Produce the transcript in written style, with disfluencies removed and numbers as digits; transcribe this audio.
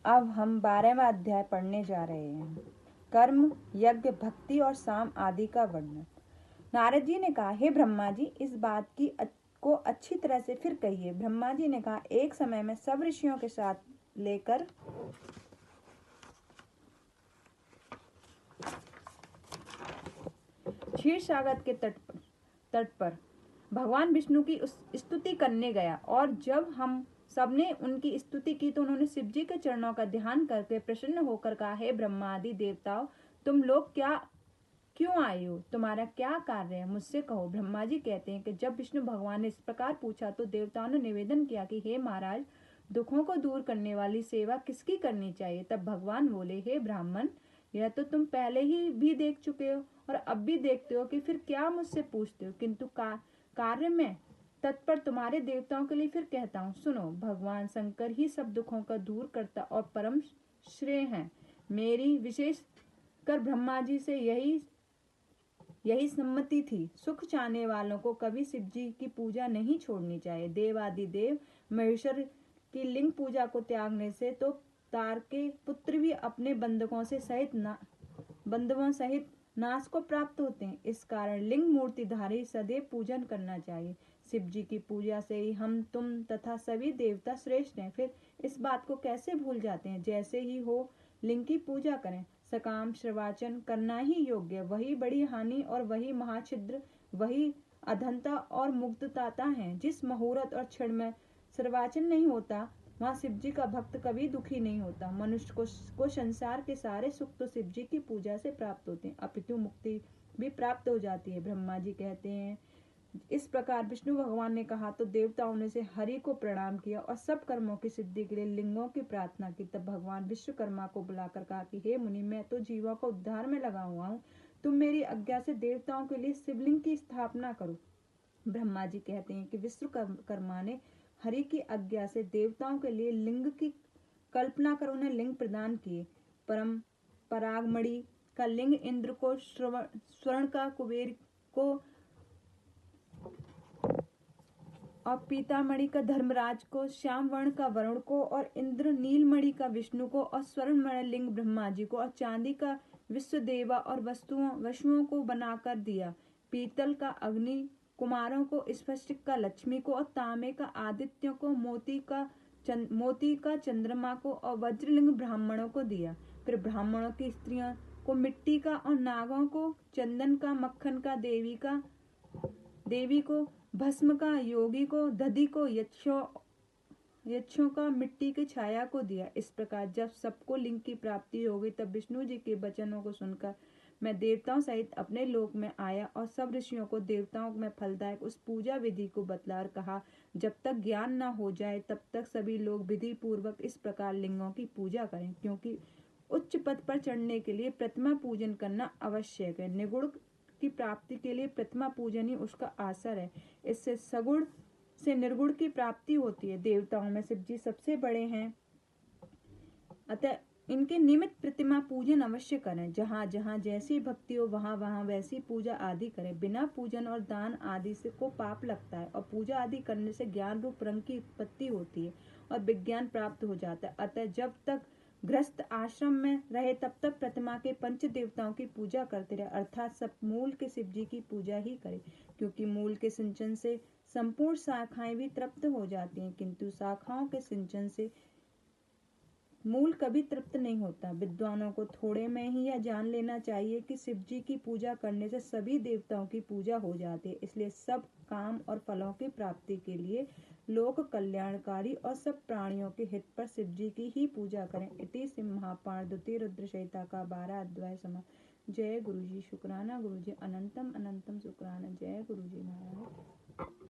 अब हम 12वां अध्याय पढ़ने जा रहे हैं। कर्म, यज्ञ, भक्ति और साम आदि का वर्णन। नारद जी ने कहा, हे ब्रह्मा जी, इस बात को अच्छी तरह से फिर कहिए। ब्रह्मा जी ने कहा, एक समय में सब ऋषियों के साथ लेकर क्षीर सागर के तट पर भगवान विष्णु की स्तुति करने गया, और जब हम सबने उनकी स्तुति की तो उन्होंने शिव जी के चरणों का ध्यान करके प्रसन्न होकर कहा, हे ब्रह्मा आदि देवताओं, तुम लोग क्यों आए हो? तुम्हारा क्या कार्य है? मुझसे कहो। ब्रह्मा जी कहते हैं कि जब विष्णु भगवान ने इस प्रकार पूछा तो देवताओं ने निवेदन किया कि हे महाराज, दुखों को दूर करने वाली सेवा किसकी करनी चाहिए? तब भगवान बोले, हे ब्राह्मण, यह तो तुम पहले ही भी देख चुके हो और अब भी देखते हो कि फिर क्या मुझसे पूछते हो? किंतु कार्य में तत्पर तुम्हारे देवताओं के लिए फिर कहता हूँ, सुनो। भगवान शंकर ही सब दुखों का दूर करता और परम श्रेय है। मेरी विशेष कर ब्रह्मा जी से यही सम्मति थी। सुख चाहने वालों को कभी शिव जी की पूजा नहीं छोड़नी चाहिए। देवादिदेव महेश्वर की लिंग पूजा को त्यागने से तो तार के पुत्र भी अपने बंधुओं सहित नाश को प्राप्त होते हैं। इस कारण लिंग मूर्तिधारी सदैव पूजन करना चाहिए। शिव जी की पूजा से ही हम, तुम तथा सभी देवता श्रेष्ठ हैं। फिर इस बात को कैसे भूल जाते हैं? जैसे ही हो लिंग की पूजा करें। सकाम श्रवाचन करना ही योग्य, वही बड़ी हानि और वही महाछिद्र, वही अधंता और मुग्धताता है। जिस मुहूर्त और क्षण में श्रवाचन नहीं होता वहाँ शिव जी का भक्त कभी दुखी नहीं होता। मनुष्य को संसार के सारे सुख तो शिव जी की पूजा से प्राप्त होते हैं, अपितु मुक्ति भी प्राप्त हो जाती है। ब्रह्मा जी कहते हैं, इस प्रकार विष्णु भगवान ने कहा तो देवताओं ने से हरि को प्रणाम किया और सब कर्मों की सिद्धि के लिए लिंगों की प्रार्थना की। तब भगवान विश्वकर्मा को बुलाकर कहा कि हे मुनि, मैं तो जीवों को उद्धार में लगा हुआ हूँ, तुम मेरी आज्ञा से देवताओं के लिए शिवलिंग की स्थापना करो। ब्रह्मा जी कहते हैं कि विश्वकर्मा ने हरि की आज्ञा से देवताओं के लिए लिंग की कल्पना कर उन्हें लिंग प्रदान किए। परम परागमणि का लिंग इंद्र को, स्वर्ण का कुबेर को और पीतामणि का धर्मराज को, श्याम वर्ण का वरुण को और इंद्र नीलमणि का विष्णु को और स्वर्णमय लिंग ब्रह्मा जी को और चांदी का विश्वदेवा और वसुओं को बनाकर दिया। पीतल का अग्नि कुमारों को, स्फटिक का लक्ष्मी को और तांबे का आदित्यों को, मोती का चंद्रमा को और वज्रलिंग ब्राह्मणों को दिया। फिर ब्राह्मणों की स्त्रियों को मिट्टी का और नागों को चंदन का, मक्खन का देवी को भस्म का, योगी को दधि को, यक्षों का मिट्टी की छाया को दिया। इस प्रकार जब सबको लिंग की प्राप्ति हो गई तब विष्णु जी के वचनों को सुनकर मैं देवताओं सहित अपने लोक में आया और सब ऋषियों को देवताओं में फलदायक उस पूजा विधि को बतला और कहा, जब तक ज्ञान न हो जाए तब तक सभी लोग विधि पूर्वक इस प्रकार लिंगों की पूजा करें, क्योंकि उच्च पद पर चढ़ने के लिए प्रतिमा पूजन करना आवश्यक है। निगुण की प्राप्ति के लिए प्रतिमा पूजन ही उसका आसर है। इससे सगुण से निर्गुण की प्राप्ति होती है। देवताओं में शिव जी सबसे बड़े हैं, अतः इनके निमित्त प्रतिमा पूजन अवश्य करें। जहाँ जहाँ जैसी भक्ति हो वहाँ वहाँ वैसी पूजा आदि करें। बिना पूजन और दान आदि से को पाप लगता है और पूजा आदि करने से ज्ञान रूप रंग की उत्पत्ति होती है और विज्ञान प्राप्त हो जाता है। अतः जब तक गृहस्थ आश्रम में रहे तब तक प्रतिमा के पंच देवताओं की पूजा करते रहे, अर्थात सब मूल के शिव जी की पूजा ही करे, क्योंकि मूल के सिंचन से संपूर्ण शाखाएं भी तृप्त हो जाती हैं, किंतु शाखाओं के सिंचन से मूल कभी तृप्त नहीं होता। विद्वानों को थोड़े में ही यह जान लेना चाहिए कि शिव जी की पूजा करने से सभी देवताओं की पूजा हो जाती है। इसलिए सब काम और फलों की प्राप्ति के लिए लोक कल्याणकारी और सब प्राणियों के हित पर शिव जी की ही पूजा करें। इति श्री महापुराण द्वितीय रुद्र संहिता का 12 अध्याय समाप्त। जय गुरु जी। शुक्राना गुरु जी, अनंतम अनंतम शुक्राना। जय गुरु जी महाराज।